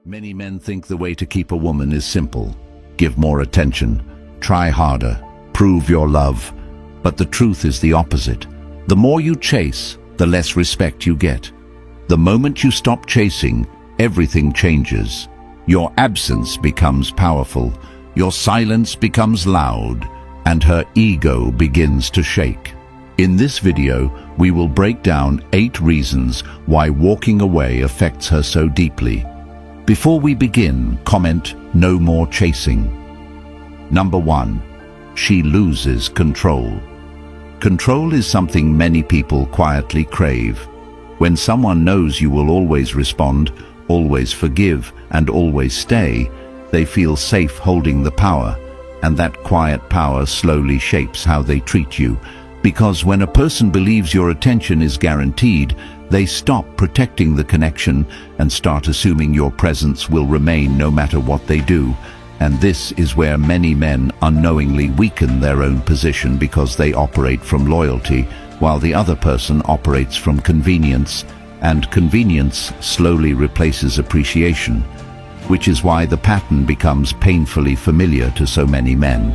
Many men think the way to keep a woman is simple. Give more attention, try harder, prove your love. But the truth is the opposite. The more you chase, the less respect you get. The moment you stop chasing, everything changes. Your absence becomes powerful, your silence becomes loud, and her ego begins to shake. In this video, we will break down 8 reasons why walking away affects her so deeply. Before we begin, comment, "No more chasing." Number 1. She loses control. Control is something many people quietly crave. When someone knows you will always respond, always forgive, and always stay, they feel safe holding the power, and that quiet power slowly shapes how they treat you. Because when a person believes your attention is guaranteed, they stop protecting the connection and start assuming your presence will remain no matter what they do. And this is where many men unknowingly weaken their own position because they operate from loyalty, while the other person operates from convenience, and convenience slowly replaces appreciation, which is why the pattern becomes painfully familiar to so many men.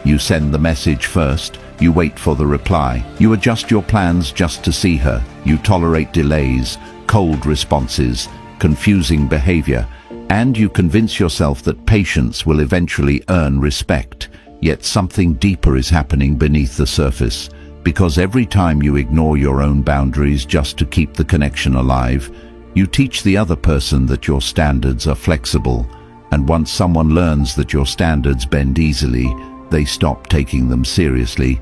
You send the message first, you wait for the reply, you adjust your plans just to see her, you tolerate delays, cold responses, confusing behavior, and you convince yourself that patience will eventually earn respect. Yet something deeper is happening beneath the surface, because every time you ignore your own boundaries just to keep the connection alive, you teach the other person that your standards are flexible, and once someone learns that your standards bend easily, they stop taking them seriously,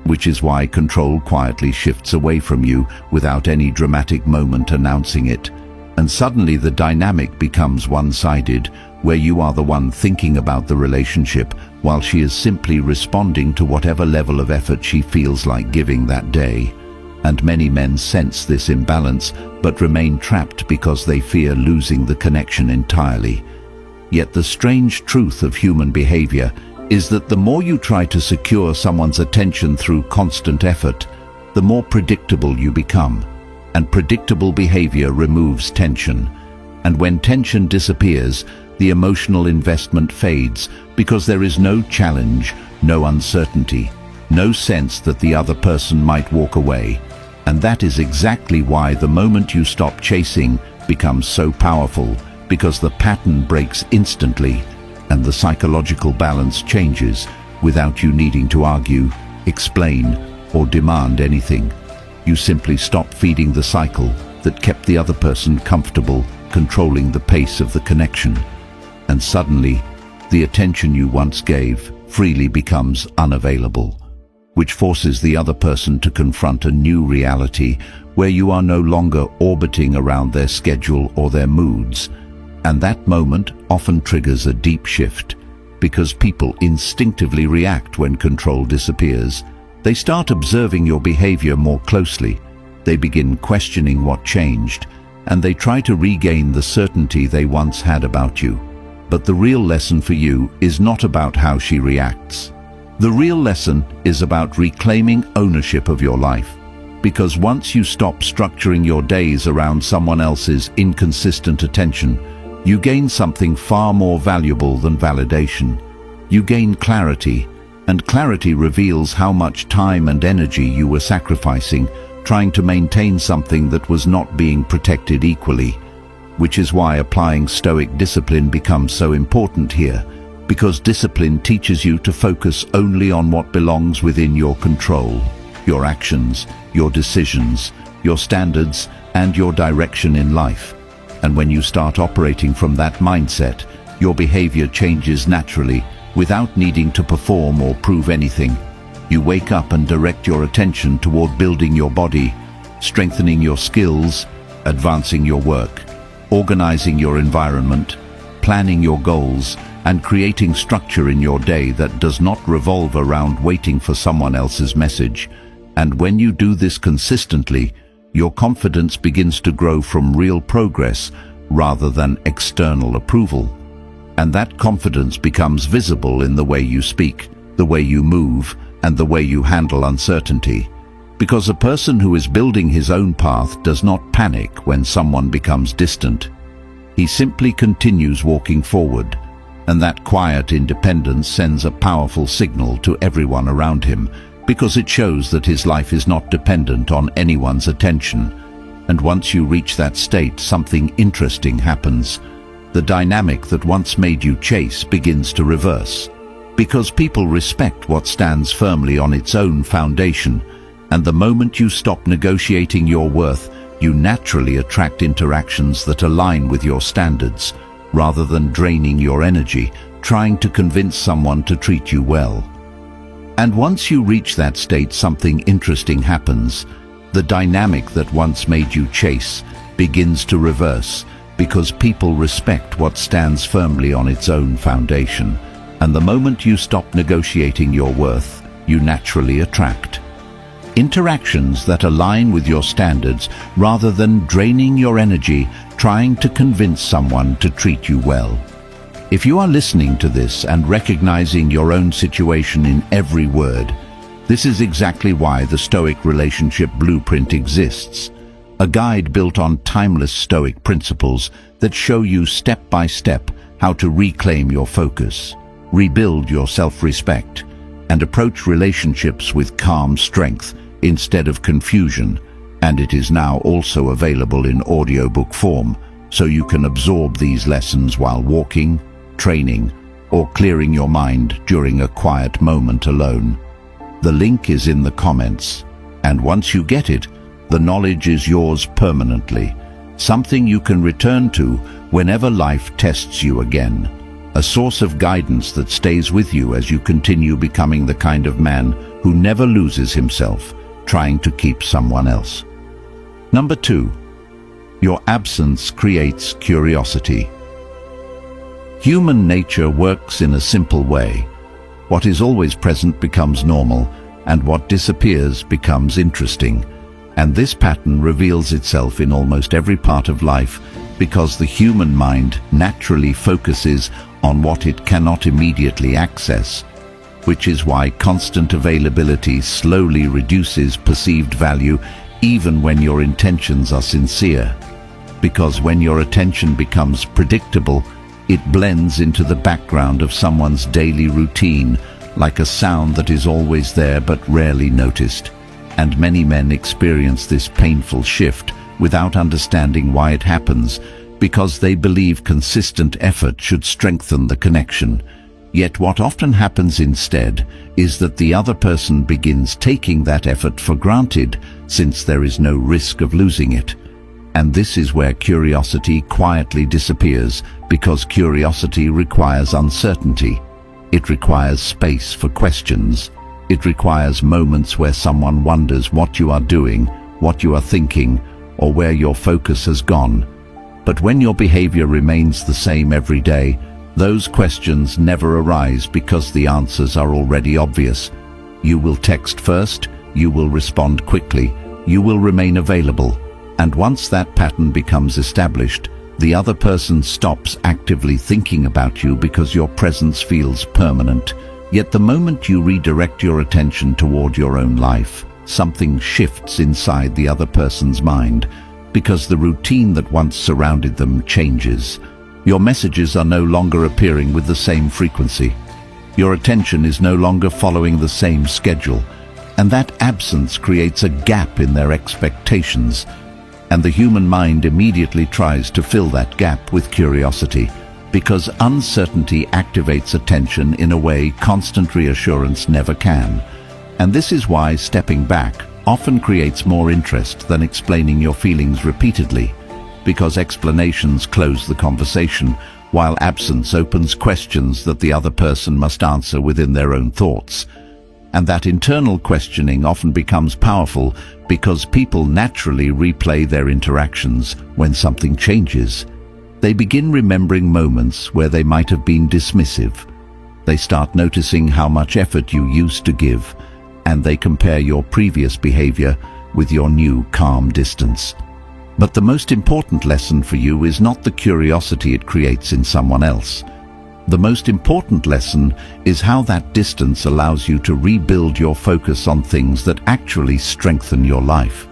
which is why control quietly shifts away from you without any dramatic moment announcing it. And suddenly the dynamic becomes one-sided, where you are the one thinking about the relationship, while she is simply responding to whatever level of effort she feels like giving that day. And many men sense this imbalance, but remain trapped because they fear losing the connection entirely. Yet the strange truth of human behavior is that the more you try to secure someone's attention through constant effort, the more predictable you become. And predictable behavior removes tension. And when tension disappears, the emotional investment fades because there is no challenge, no uncertainty, no sense that the other person might walk away. And that is exactly why the moment you stop chasing becomes so powerful, because the pattern breaks instantly and the psychological balance changes without you needing to argue, explain, or demand anything. You simply stop feeding the cycle that kept the other person comfortable, controlling the pace of the connection. And suddenly, the attention you once gave freely becomes unavailable, which forces the other person to confront a new reality where you are no longer orbiting around their schedule or their moods. And that moment often triggers a deep shift, because people instinctively react when control disappears. They start observing your behavior more closely, they begin questioning what changed, and they try to regain the certainty they once had about you. But the real lesson for you is not about how she reacts. The real lesson is about reclaiming ownership of your life. Because once you stop structuring your days around someone else's inconsistent attention, you gain something far more valuable than validation. You gain clarity, and clarity reveals how much time and energy you were sacrificing trying to maintain something that was not being protected equally. Which is why applying Stoic discipline becomes so important here, because discipline teaches you to focus only on what belongs within your control, your actions, your decisions, your standards, and your direction in life. And when you start operating from that mindset, your behavior changes naturally, without needing to perform or prove anything. You wake up and direct your attention toward building your body, strengthening your skills, advancing your work, organizing your environment, planning your goals, and creating structure in your day that does not revolve around waiting for someone else's message. And when you do this consistently, your confidence begins to grow from real progress rather than external approval. And that confidence becomes visible in the way you speak, the way you move, and the way you handle uncertainty. Because a person who is building his own path does not panic when someone becomes distant. He simply continues walking forward, and that quiet independence sends a powerful signal to everyone around him, because it shows that his life is not dependent on anyone's attention. And once you reach that state, something interesting happens. The dynamic that once made you chase begins to reverse, because people respect what stands firmly on its own foundation, and the moment you stop negotiating your worth, you naturally attract interactions that align with your standards, rather than draining your energy, trying to convince someone to treat you well. And once you reach that state, something interesting happens. The dynamic that once made you chase begins to reverse, because people respect what stands firmly on its own foundation. And the moment you stop negotiating your worth, you naturally attract interactions that align with your standards, rather than draining your energy trying to convince someone to treat you well. If you are listening to this and recognizing your own situation in every word, this is exactly why the Stoic Relationship Blueprint exists, a guide built on timeless Stoic principles that show you step by step how to reclaim your focus, rebuild your self-respect, and approach relationships with calm strength instead of confusion. And it is now also available in audiobook form, so you can absorb these lessons while walking, training, or clearing your mind during a quiet moment alone. The link is in the comments, and once you get it, the knowledge is yours permanently, something you can return to whenever life tests you again, a source of guidance that stays with you as you continue becoming the kind of man who never loses himself trying to keep someone else. Number 2, your absence creates curiosity. Human nature works in a simple way. What is always present becomes normal, and what disappears becomes interesting. And this pattern reveals itself in almost every part of life, because the human mind naturally focuses on what it cannot immediately access, which is why constant availability slowly reduces perceived value, even when your intentions are sincere. Because when your attention becomes predictable, it blends into the background of someone's daily routine, like a sound that is always there but rarely noticed. And many men experience this painful shift without understanding why it happens, because they believe consistent effort should strengthen the connection. Yet what often happens instead is that the other person begins taking that effort for granted, since there is no risk of losing it. And this is where curiosity quietly disappears, because curiosity requires uncertainty. It requires space for questions. It requires moments where someone wonders what you are doing, what you are thinking, or where your focus has gone. But when your behavior remains the same every day, those questions never arise, because the answers are already obvious. You will text first, you will respond quickly, you will remain available. And once that pattern becomes established, the other person stops actively thinking about you, because your presence feels permanent. Yet the moment you redirect your attention toward your own life, something shifts inside the other person's mind, because the routine that once surrounded them changes. Your messages are no longer appearing with the same frequency. Your attention is no longer following the same schedule, and that absence creates a gap in their expectations. And the human mind immediately tries to fill that gap with curiosity, because uncertainty activates attention in a way constant reassurance never can. And this is why stepping back often creates more interest than explaining your feelings repeatedly, because explanations close the conversation, while absence opens questions that the other person must answer within their own thoughts. And that internal questioning often becomes powerful, because people naturally replay their interactions when something changes. They begin remembering moments where they might have been dismissive. They start noticing how much effort you used to give, and they compare your previous behavior with your new calm distance. But the most important lesson for you is not the curiosity it creates in someone else. The most important lesson is how that distance allows you to rebuild your focus on things that actually strengthen your life.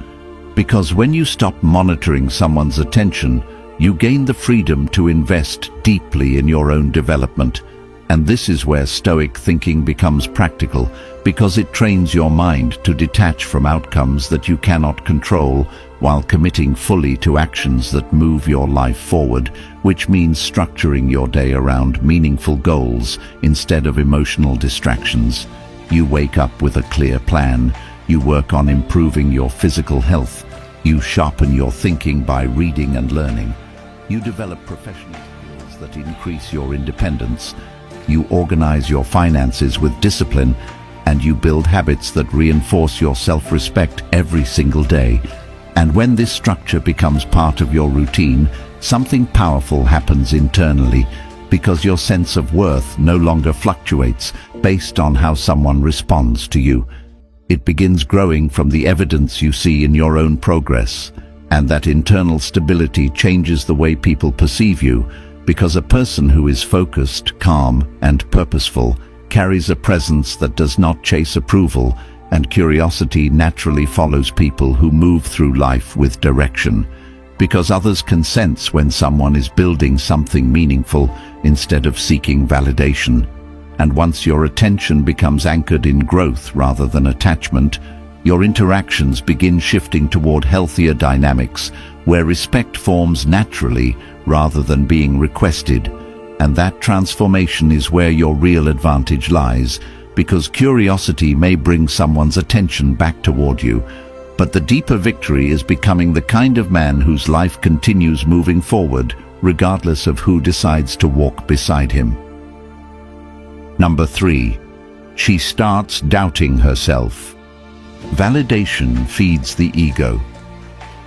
Because when you stop monitoring someone's attention, You gain the freedom to invest deeply in your own development. And this is where Stoic thinking becomes practical, because it trains your mind to detach from outcomes that you cannot control while committing fully to actions that move your life forward, which means structuring your day around meaningful goals instead of emotional distractions. You wake up with a clear plan. You work on improving your physical health. You sharpen your thinking by reading and learning. You develop professional skills that increase your independence. You organize your finances with discipline, and you build habits that reinforce your self-respect every single day. And when this structure becomes part of your routine, something powerful happens internally, because your sense of worth no longer fluctuates based on how someone responds to you. It begins growing from the evidence you see in your own progress, and that internal stability changes the way people perceive you, because a person who is focused, calm, and purposeful carries a presence that does not chase approval, and curiosity naturally follows people who move through life with direction, because others can sense when someone is building something meaningful instead of seeking validation. And once your attention becomes anchored in growth rather than attachment, your interactions begin shifting toward healthier dynamics, where respect forms naturally rather than being requested. And that transformation is where your real advantage lies, because curiosity may bring someone's attention back toward you, but the deeper victory is becoming the kind of man whose life continues moving forward, regardless of who decides to walk beside him. Number 3. She starts doubting herself. Validation feeds the ego.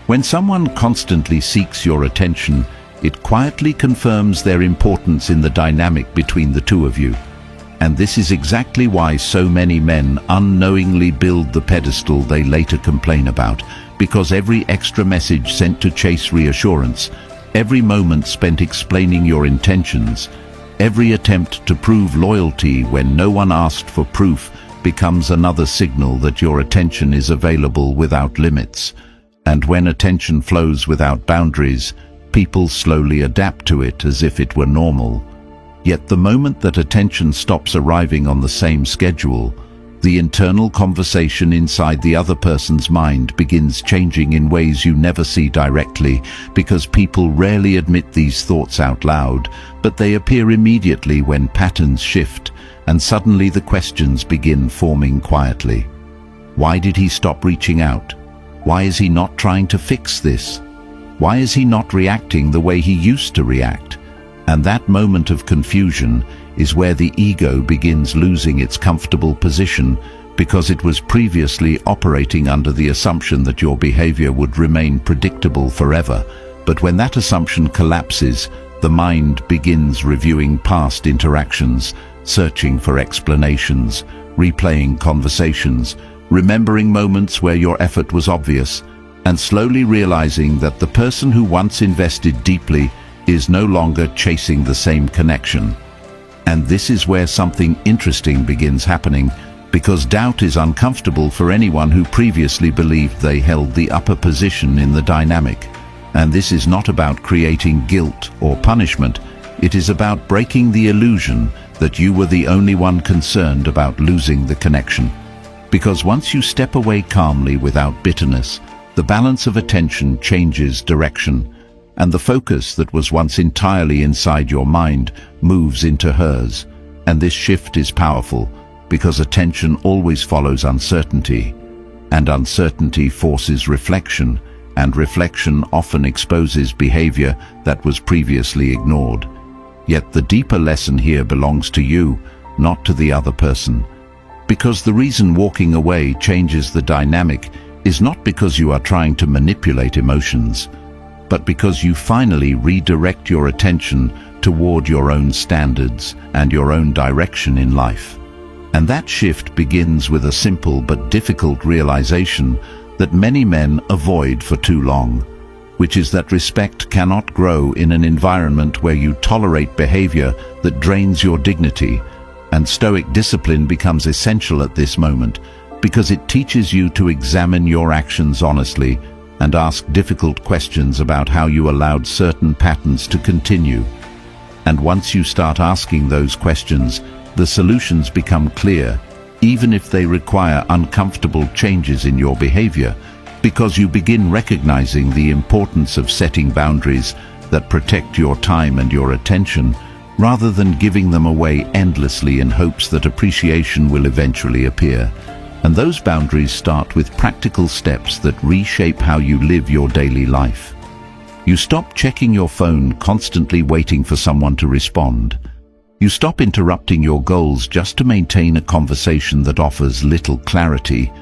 When someone constantly seeks your attention, it quietly confirms their importance in the dynamic between the two of you. And this is exactly why so many men unknowingly build the pedestal they later complain about, because every extra message sent to chase reassurance, every moment spent explaining your intentions, every attempt to prove loyalty when no one asked for proof becomes another signal that your attention is available without limits. And when attention flows without boundaries, people slowly adapt to it as if it were normal. Yet the moment that attention stops arriving on the same schedule, the internal conversation inside the other person's mind begins changing in ways you never see directly, because people rarely admit these thoughts out loud, but they appear immediately when patterns shift, and suddenly the questions begin forming quietly. Why did he stop reaching out? Why is he not trying to fix this? Why is he not reacting the way he used to react? And that moment of confusion is where the ego begins losing its comfortable position, because it was previously operating under the assumption that your behavior would remain predictable forever. But when that assumption collapses, the mind begins reviewing past interactions, searching for explanations, replaying conversations, remembering moments where your effort was obvious, and slowly realizing that the person who once invested deeply is no longer chasing the same connection. And this is where something interesting begins happening, because doubt is uncomfortable for anyone who previously believed they held the upper position in the dynamic. And this is not about creating guilt or punishment. It is about breaking the illusion that you were the only one concerned about losing the connection. Because once you step away calmly without bitterness, the balance of attention changes direction, and the focus that was once entirely inside your mind moves into hers. And this shift is powerful, because attention always follows uncertainty, and uncertainty forces reflection, and reflection often exposes behavior that was previously ignored. Yet the deeper lesson here belongs to you, not to the other person. Because the reason walking away changes the dynamic is not because you are trying to manipulate emotions, but because you finally redirect your attention toward your own standards and your own direction in life. And that shift begins with a simple but difficult realization that many men avoid for too long, which is that respect cannot grow in an environment where you tolerate behavior that drains your dignity. And Stoic discipline becomes essential at this moment, because it teaches you to examine your actions honestly, and ask difficult questions about how you allowed certain patterns to continue. And once you start asking those questions, the solutions become clear, even if they require uncomfortable changes in your behavior, because you begin recognizing the importance of setting boundaries that protect your time and your attention, rather than giving them away endlessly in hopes that appreciation will eventually appear. And those boundaries start with practical steps that reshape how you live your daily life. You stop checking your phone, constantly waiting for someone to respond. You stop interrupting your goals just to maintain a conversation that offers little clarity.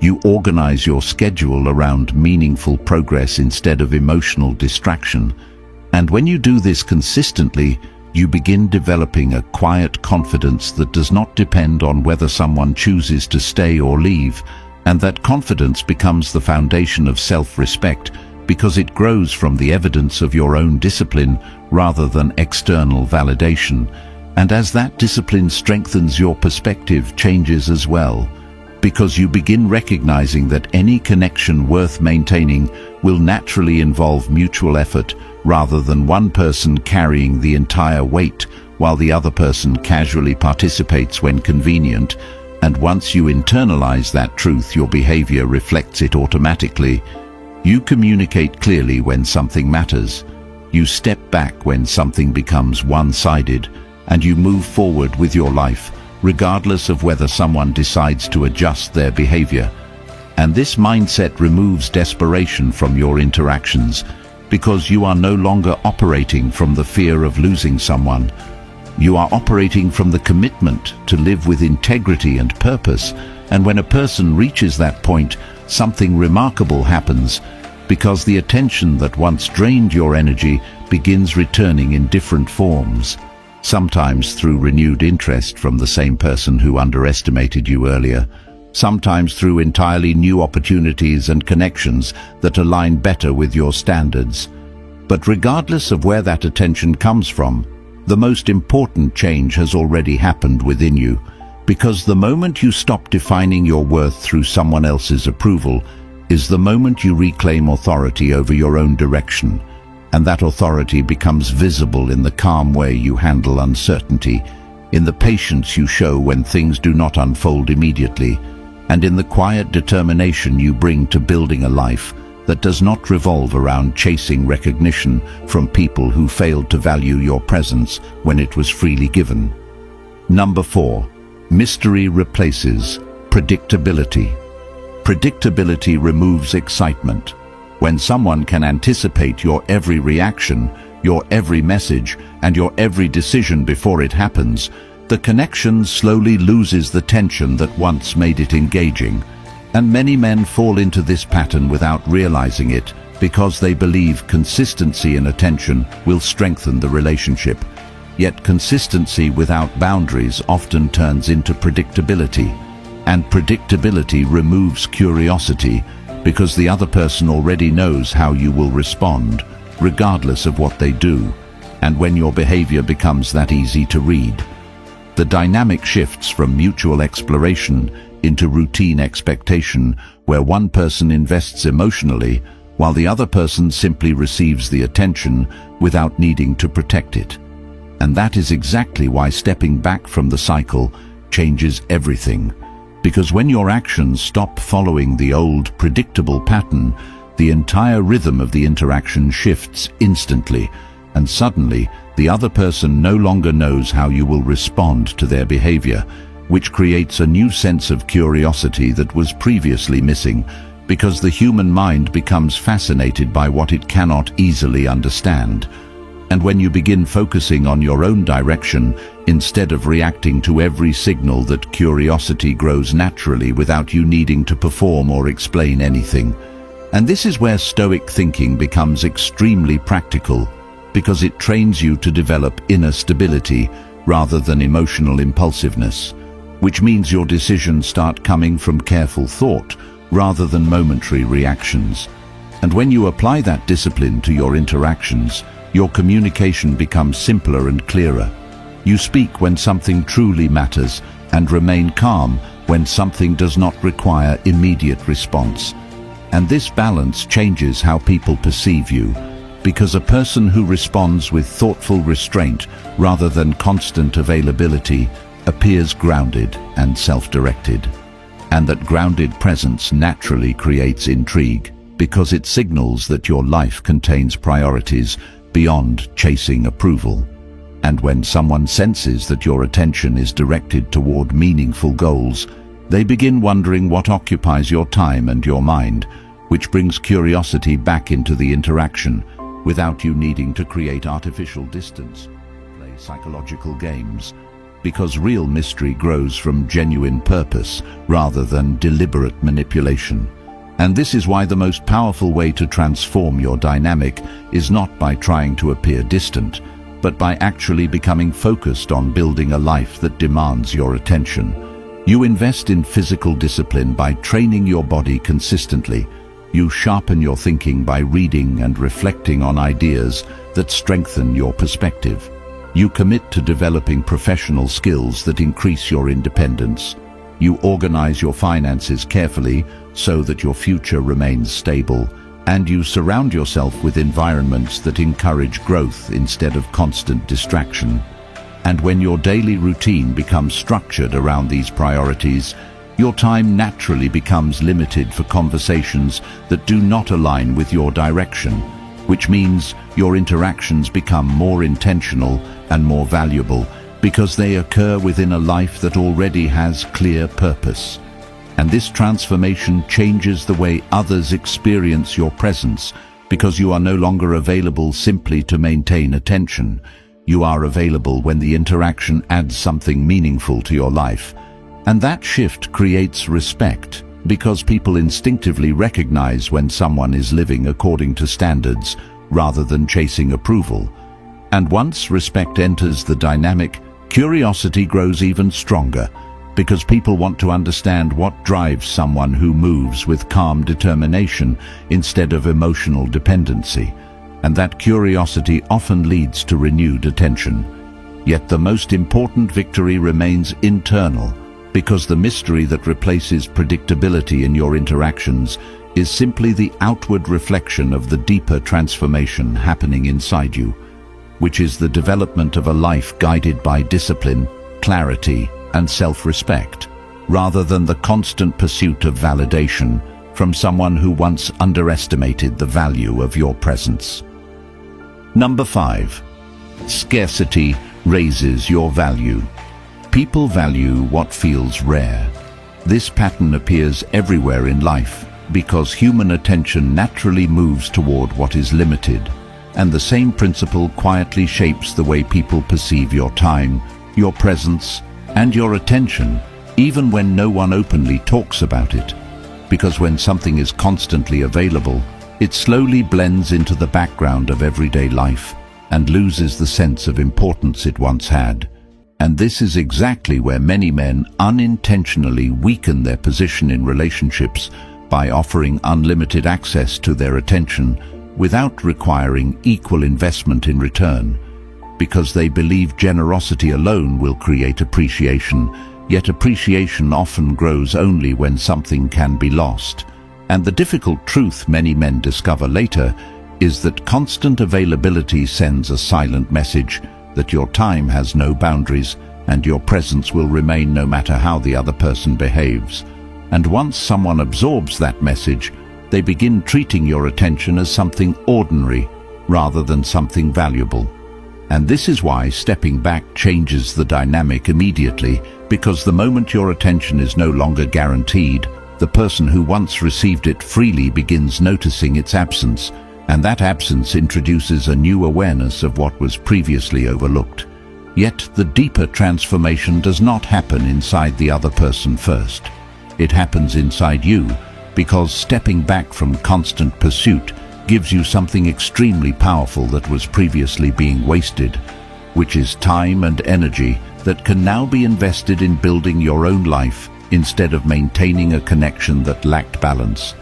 You organize your schedule around meaningful progress instead of emotional distraction. And when you do this consistently, you begin developing a quiet confidence that does not depend on whether someone chooses to stay or leave, and that confidence becomes the foundation of self-respect because it grows from the evidence of your own discipline rather than external validation. And as that discipline strengthens, your perspective changes as well, because you begin recognizing that any connection worth maintaining will naturally involve mutual effort rather than one person carrying the entire weight while the other person casually participates when convenient. And once you internalize that truth, your behavior reflects it automatically. You communicate clearly when something matters. You step back when something becomes one-sided, and you move forward with your life, regardless of whether someone decides to adjust their behavior. And this mindset removes desperation from your interactions, because you are no longer operating from the fear of losing someone. You are operating from the commitment to live with integrity and purpose. And when a person reaches that point, something remarkable happens, because the attention that once drained your energy begins returning in different forms. Sometimes through renewed interest from the same person who underestimated you earlier, sometimes through entirely new opportunities and connections that align better with your standards. But regardless of where that attention comes from, the most important change has already happened within you, because the moment you stop defining your worth through someone else's approval is the moment you reclaim authority over your own direction. And that authority becomes visible in the calm way you handle uncertainty, in the patience you show when things do not unfold immediately, and in the quiet determination you bring to building a life that does not revolve around chasing recognition from people who failed to value your presence when it was freely given. Number 4. Mystery replaces predictability. Predictability removes excitement. When someone can anticipate your every reaction, your every message, and your every decision before it happens, the connection slowly loses the tension that once made it engaging. And many men fall into this pattern without realizing it, because they believe consistency in attention will strengthen the relationship. Yet consistency without boundaries often turns into predictability, and predictability removes curiosity, because the other person already knows how you will respond, regardless of what they do. And when your behavior becomes that easy to read, the dynamic shifts from mutual exploration into routine expectation, where one person invests emotionally, while the other person simply receives the attention without needing to protect it. And that is exactly why stepping back from the cycle changes everything. Because when your actions stop following the old, predictable pattern, the entire rhythm of the interaction shifts instantly, and suddenly the other person no longer knows how you will respond to their behavior, which creates a new sense of curiosity that was previously missing, because the human mind becomes fascinated by what it cannot easily understand. And when you begin focusing on your own direction, instead of reacting to every signal, that curiosity grows naturally without you needing to perform or explain anything. And this is where Stoic thinking becomes extremely practical, because it trains you to develop inner stability rather than emotional impulsiveness, which means your decisions start coming from careful thought rather than momentary reactions. And when you apply that discipline to your interactions, your communication becomes simpler and clearer. You speak when something truly matters and remain calm when something does not require immediate response. And this balance changes how people perceive you, because a person who responds with thoughtful restraint rather than constant availability appears grounded and self-directed. And that grounded presence naturally creates intrigue, because it signals that your life contains priorities beyond chasing approval. And when someone senses that your attention is directed toward meaningful goals, they begin wondering what occupies your time and your mind, which brings curiosity back into the interaction, without you needing to create artificial distance. Play psychological games, because real mystery grows from genuine purpose rather than deliberate manipulation. And this is why the most powerful way to transform your dynamic is not by trying to appear distant, but by actually becoming focused on building a life that demands your attention. You invest in physical discipline by training your body consistently. You sharpen your thinking by reading and reflecting on ideas that strengthen your perspective. You commit to developing professional skills that increase your independence. You organize your finances carefully so that your future remains stable, and you surround yourself with environments that encourage growth instead of constant distraction. And when your daily routine becomes structured around these priorities, your time naturally becomes limited for conversations that do not align with your direction, which means your interactions become more intentional and more valuable because they occur within a life that already has clear purpose. And this transformation changes the way others experience your presence, because you are no longer available simply to maintain attention. You are available when the interaction adds something meaningful to your life. And that shift creates respect, because people instinctively recognize when someone is living according to standards rather than chasing approval. And once respect enters the dynamic, curiosity grows even stronger, because people want to understand what drives someone who moves with calm determination instead of emotional dependency. And that curiosity often leads to renewed attention. Yet the most important victory remains internal, because the mystery that replaces predictability in your interactions is simply the outward reflection of the deeper transformation happening inside you, which is the development of a life guided by discipline, clarity, and self-respect, rather than the constant pursuit of validation from someone who once underestimated the value of your presence. Number 5. Scarcity raises your value. People value what feels rare. This pattern appears everywhere in life because human attention naturally moves toward what is limited, and the same principle quietly shapes the way people perceive your time, your presence, and your attention, even when no one openly talks about it. Because when something is constantly available, it slowly blends into the background of everyday life and loses the sense of importance it once had. And this is exactly where many men unintentionally weaken their position in relationships by offering unlimited access to their attention without requiring equal investment in return, because they believe generosity alone will create appreciation, yet appreciation often grows only when something can be lost. And the difficult truth many men discover later is that constant availability sends a silent message that your time has no boundaries and your presence will remain no matter how the other person behaves. And once someone absorbs that message, they begin treating your attention as something ordinary rather than something valuable. And this is why stepping back changes the dynamic immediately, because the moment your attention is no longer guaranteed, the person who once received it freely begins noticing its absence, and that absence introduces a new awareness of what was previously overlooked. Yet the deeper transformation does not happen inside the other person first. It happens inside you, because stepping back from constant pursuit gives you something extremely powerful that was previously being wasted, which is time and energy that can now be invested in building your own life instead of maintaining a connection that lacked balance.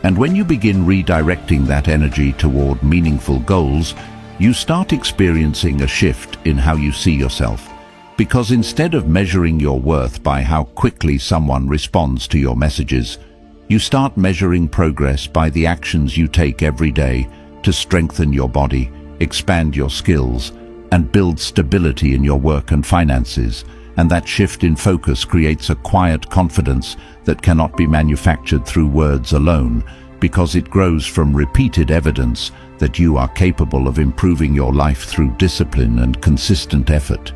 And when you begin redirecting that energy toward meaningful goals, you start experiencing a shift in how you see yourself. Because instead of measuring your worth by how quickly someone responds to your messages, You start measuring progress by the actions you take every day to strengthen your body, expand your skills, and build stability in your work and finances. And that shift in focus creates a quiet confidence that cannot be manufactured through words alone, because it grows from repeated evidence that you are capable of improving your life through discipline and consistent effort.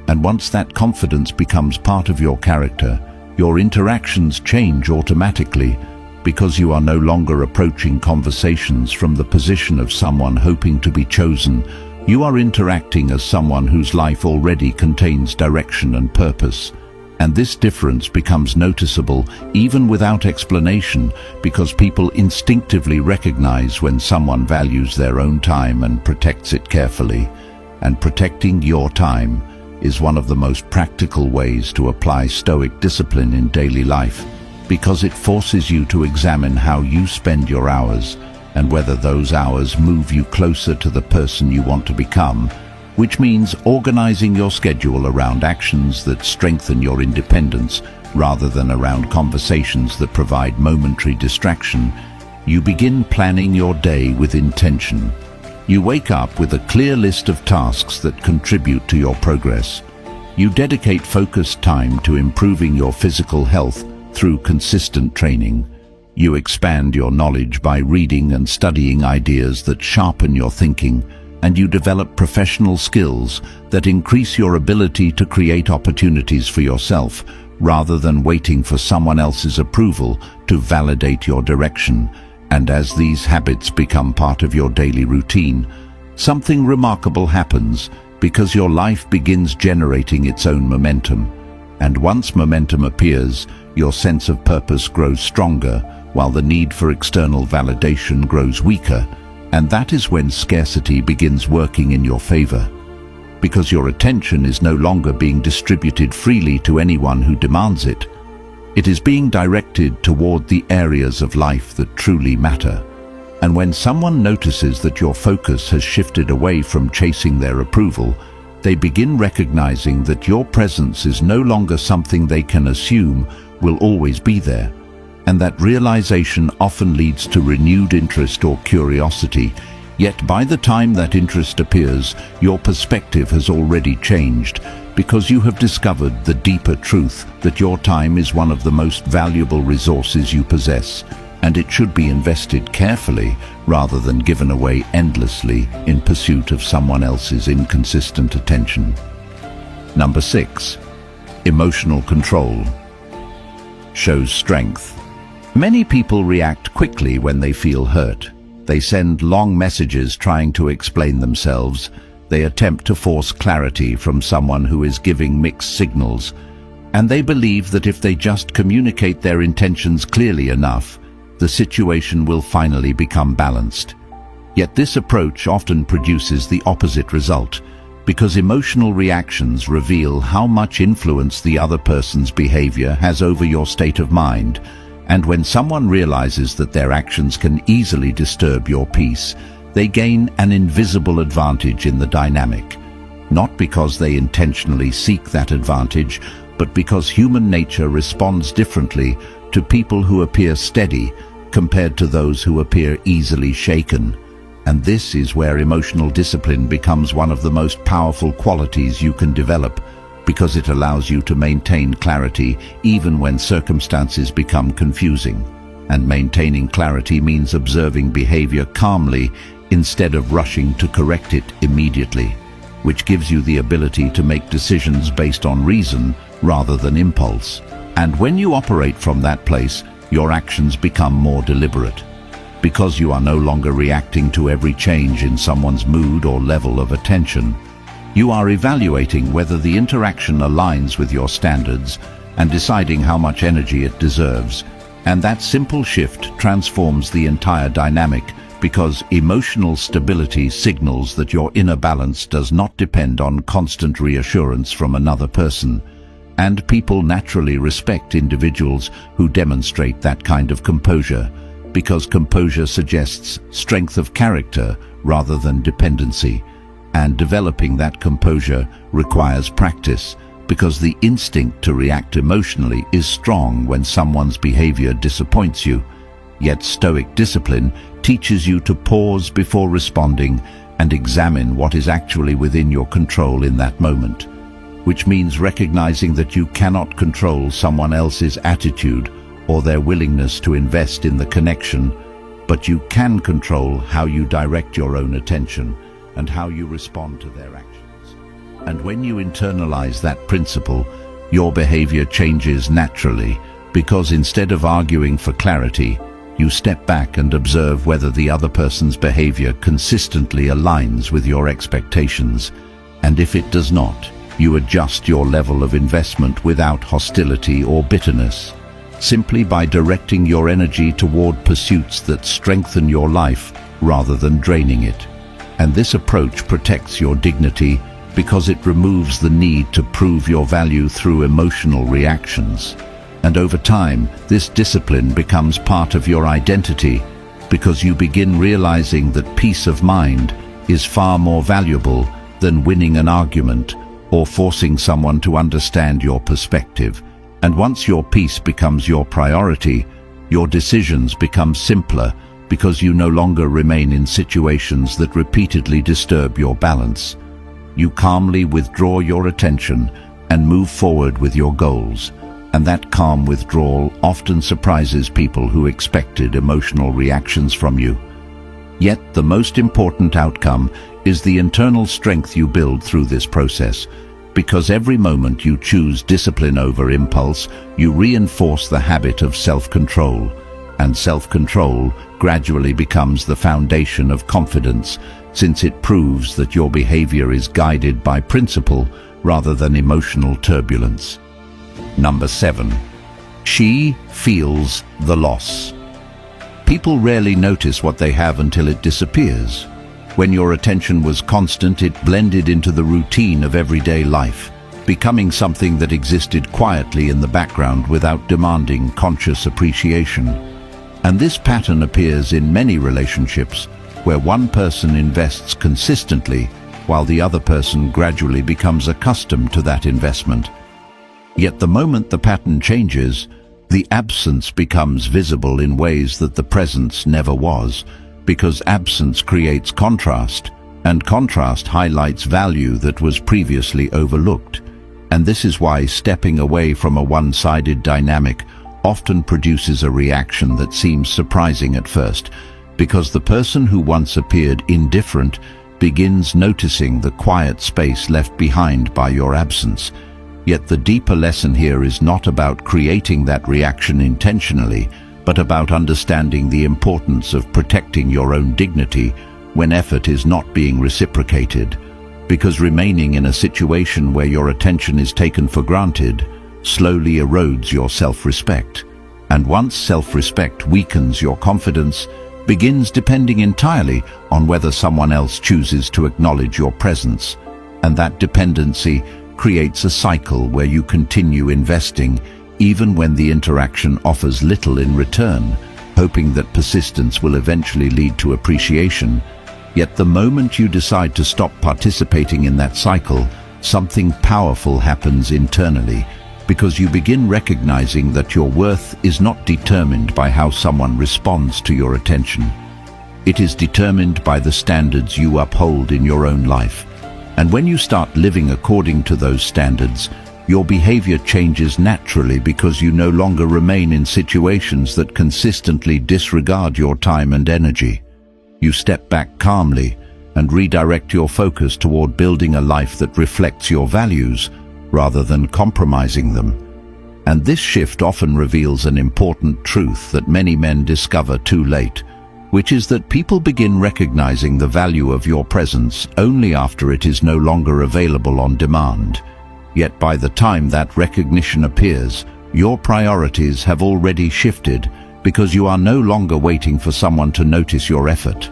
And once that confidence becomes part of your character, your interactions change automatically, because you are no longer approaching conversations from the position of someone hoping to be chosen. You are interacting as someone whose life already contains direction and purpose. And this difference becomes noticeable even without explanation, because people instinctively recognize when someone values their own time and protects it carefully. And protecting your time is one of the most practical ways to apply Stoic discipline in daily life, because it forces you to examine how you spend your hours and whether those hours move you closer to the person you want to become, which means organizing your schedule around actions that strengthen your independence rather than around conversations that provide momentary distraction. You begin planning your day with intention. You wake up with a clear list of tasks that contribute to your progress. You dedicate focused time to improving your physical health through consistent training. You expand your knowledge by reading and studying ideas that sharpen your thinking, and you develop professional skills that increase your ability to create opportunities for yourself, rather than waiting for someone else's approval to validate your direction. And as these habits become part of your daily routine, something remarkable happens, because your life begins generating its own momentum. And once momentum appears, your sense of purpose grows stronger, while the need for external validation grows weaker. And that is when scarcity begins working in your favor, because your attention is no longer being distributed freely to anyone who demands it. It is being directed toward the areas of life that truly matter. And when someone notices that your focus has shifted away from chasing their approval, they begin recognizing that your presence is no longer something they can assume will always be there. And that realization often leads to renewed interest or curiosity. Yet by the time that interest appears, your perspective has already changed, because you have discovered the deeper truth that your time is one of the most valuable resources you possess, and it should be invested carefully rather than given away endlessly in pursuit of someone else's inconsistent attention. Number 6. Emotional control shows strength. Many people react quickly when they feel hurt. They send long messages trying to explain themselves. They attempt to force clarity from someone who is giving mixed signals. And they believe that if they just communicate their intentions clearly enough, the situation will finally become balanced. Yet this approach often produces the opposite result, because emotional reactions reveal how much influence the other person's behavior has over your state of mind. And when someone realizes that their actions can easily disturb your peace, they gain an invisible advantage in the dynamic. Not because they intentionally seek that advantage, but because human nature responds differently to people who appear steady compared to those who appear easily shaken. And this is where emotional discipline becomes one of the most powerful qualities you can develop, because it allows you to maintain clarity even when circumstances become confusing. And maintaining clarity means observing behavior calmly instead of rushing to correct it immediately, which gives you the ability to make decisions based on reason rather than impulse. And when you operate from that place, your actions become more deliberate, because you are no longer reacting to every change in someone's mood or level of attention. You are evaluating whether the interaction aligns with your standards and deciding how much energy it deserves. And that simple shift transforms the entire dynamic, because emotional stability signals that your inner balance does not depend on constant reassurance from another person. And people naturally respect individuals who demonstrate that kind of composure, because composure suggests strength of character rather than dependency. And developing that composure requires practice, because the instinct to react emotionally is strong when someone's behavior disappoints you. Yet Stoic discipline teaches you to pause before responding and examine what is actually within your control in that moment, which means recognizing that you cannot control someone else's attitude or their willingness to invest in the connection, but you can control how you direct your own attention and how you respond to their actions. And when you internalize that principle, your behavior changes naturally, because instead of arguing for clarity, you step back and observe whether the other person's behavior consistently aligns with your expectations, and if it does not, you adjust your level of investment without hostility or bitterness, simply by directing your energy toward pursuits that strengthen your life rather than draining it. And this approach protects your dignity because it removes the need to prove your value through emotional reactions. And over time, this discipline becomes part of your identity because you begin realizing that peace of mind is far more valuable than winning an argument or forcing someone to understand your perspective. And once your peace becomes your priority, your decisions become simpler because you no longer remain in situations that repeatedly disturb your balance. You calmly withdraw your attention and move forward with your goals. And that calm withdrawal often surprises people who expected emotional reactions from you. Yet the most important outcome is the internal strength you build through this process, because every moment you choose discipline over impulse, you reinforce the habit of self-control, and self-control gradually becomes the foundation of confidence, since it proves that your behavior is guided by principle rather than emotional turbulence. Number 7. She feels the loss. People rarely notice what they have until it disappears. When your attention was constant, it blended into the routine of everyday life, becoming something that existed quietly in the background without demanding conscious appreciation. And this pattern appears in many relationships, where one person invests consistently while the other person gradually becomes accustomed to that investment. Yet the moment the pattern changes, the absence becomes visible in ways that the presence never was, because absence creates contrast, and contrast highlights value that was previously overlooked. And this is why stepping away from a one-sided dynamic often produces a reaction that seems surprising at first, because the person who once appeared indifferent begins noticing the quiet space left behind by your absence. Yet the deeper lesson here is not about creating that reaction intentionally, but about understanding the importance of protecting your own dignity when effort is not being reciprocated. Because remaining in a situation where your attention is taken for granted slowly erodes your self-respect. And once self-respect weakens, your confidence begins depending entirely on whether someone else chooses to acknowledge your presence. And that dependency creates a cycle where you continue investing even when the interaction offers little in return, hoping that persistence will eventually lead to appreciation. Yet the moment you decide to stop participating in that cycle, something powerful happens internally, because you begin recognizing that your worth is not determined by how someone responds to your attention. It is determined by the standards you uphold in your own life. And when you start living according to those standards, your behavior changes naturally because you no longer remain in situations that consistently disregard your time and energy. You step back calmly and redirect your focus toward building a life that reflects your values rather than compromising them. And this shift often reveals an important truth that many men discover too late, which is that people begin recognizing the value of your presence only after it is no longer available on demand. Yet by the time that recognition appears, your priorities have already shifted because you are no longer waiting for someone to notice your effort.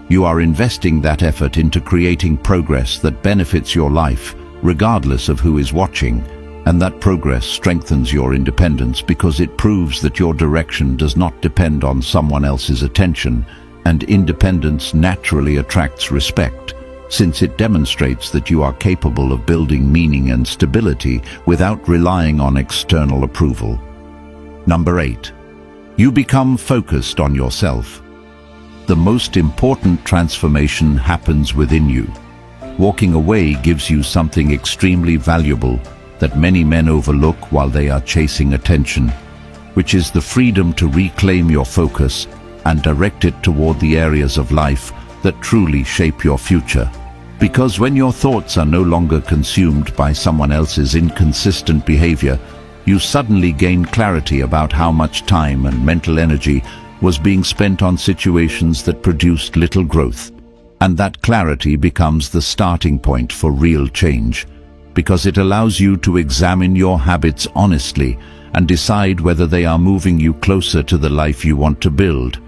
You are investing that effort into creating progress that benefits your life, regardless of who is watching, and that progress strengthens your independence because it proves that your direction does not depend on someone else's attention, and independence naturally attracts respect, since it demonstrates that you are capable of building meaning and stability without relying on external approval. Number 8. You become focused on yourself. The most important transformation happens within you. Walking away gives you something extremely valuable that many men overlook while they are chasing attention, which is the freedom to reclaim your focus and direct it toward the areas of life that truly shape your future. Because when your thoughts are no longer consumed by someone else's inconsistent behavior, you suddenly gain clarity about how much time and mental energy was being spent on situations that produced little growth. And that clarity becomes the starting point for real change, because it allows you to examine your habits honestly and decide whether they are moving you closer to the life you want to build.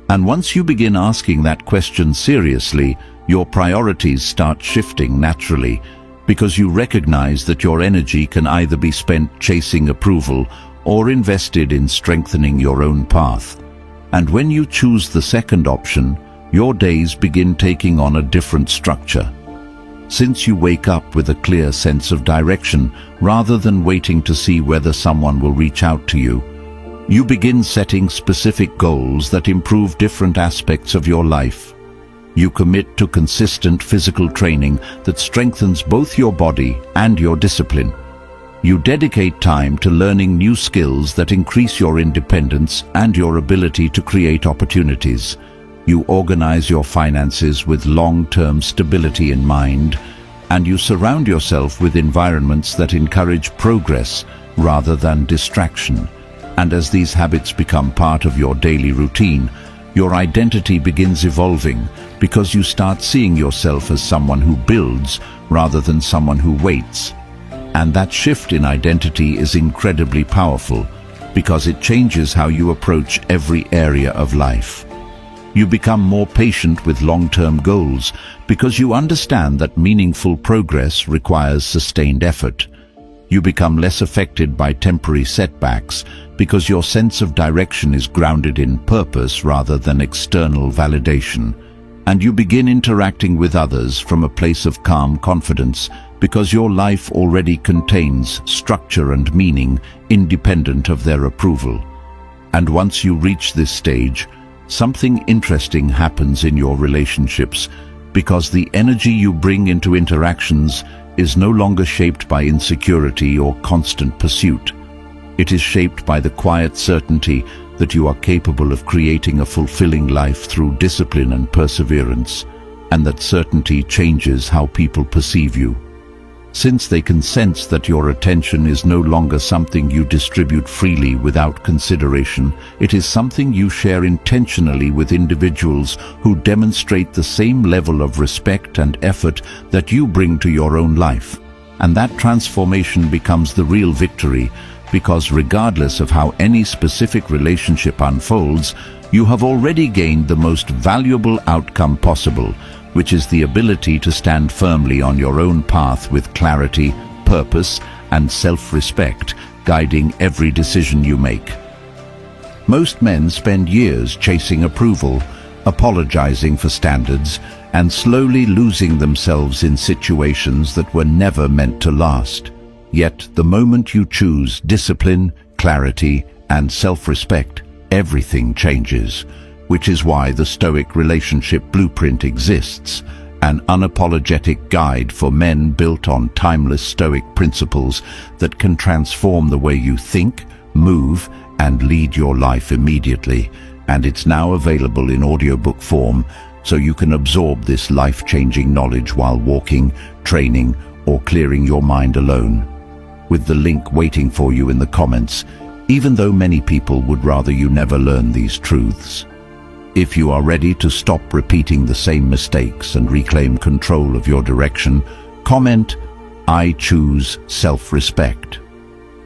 And once you begin asking that question seriously, your priorities start shifting naturally, because you recognize that your energy can either be spent chasing approval or invested in strengthening your own path. And when you choose the second option, your days begin taking on a different structure. Since you wake up with a clear sense of direction, rather than waiting to see whether someone will reach out to you, you begin setting specific goals that improve different aspects of your life. You commit to consistent physical training that strengthens both your body and your discipline. You dedicate time to learning new skills that increase your independence and your ability to create opportunities. You organize your finances with long-term stability in mind, and you surround yourself with environments that encourage progress rather than distraction. And as these habits become part of your daily routine, your identity begins evolving, because you start seeing yourself as someone who builds rather than someone who waits. And that shift in identity is incredibly powerful, because it changes how you approach every area of life. You become more patient with long-term goals, because you understand that meaningful progress requires sustained effort. You become less affected by temporary setbacks, because your sense of direction is grounded in purpose rather than external validation. And you begin interacting with others from a place of calm confidence, because your life already contains structure and meaning independent of their approval. And once you reach this stage, something interesting happens in your relationships, because the energy you bring into interactions is no longer shaped by insecurity or constant pursuit. It is shaped by the quiet certainty that you are capable of creating a fulfilling life through discipline and perseverance, and that certainty changes how people perceive you. Since they can sense that your attention is no longer something you distribute freely without consideration, it is something you share intentionally with individuals who demonstrate the same level of respect and effort that you bring to your own life. And that transformation becomes the real victory, because regardless of how any specific relationship unfolds, you have already gained the most valuable outcome possible, which is the ability to stand firmly on your own path with clarity, purpose, and self-respect, guiding every decision you make. Most men spend years chasing approval, apologizing for standards, and slowly losing themselves in situations that were never meant to last. Yet the moment you choose discipline, clarity, and self-respect, everything changes, which is why the Stoic relationship blueprint exists, an unapologetic guide for men built on timeless Stoic principles that can transform the way you think, move, and lead your life immediately. And it's now available in audiobook form, so you can absorb this life-changing knowledge while walking, training, or clearing your mind alone. With the link waiting for you in the comments, even though many people would rather you never learn these truths. If you are ready to stop repeating the same mistakes and reclaim control of your direction, comment, "I choose self-respect."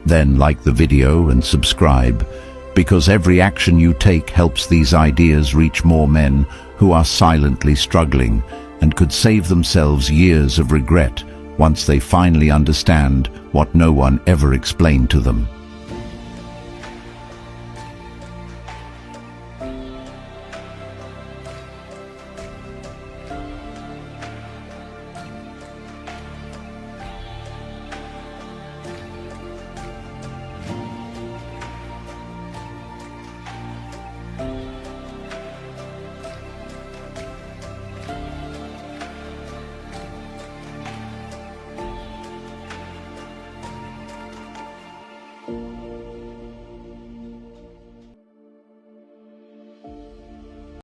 Then like the video and subscribe, because every action you take helps these ideas reach more men who are silently struggling and could save themselves years of regret once they finally understand what no one ever explained to them.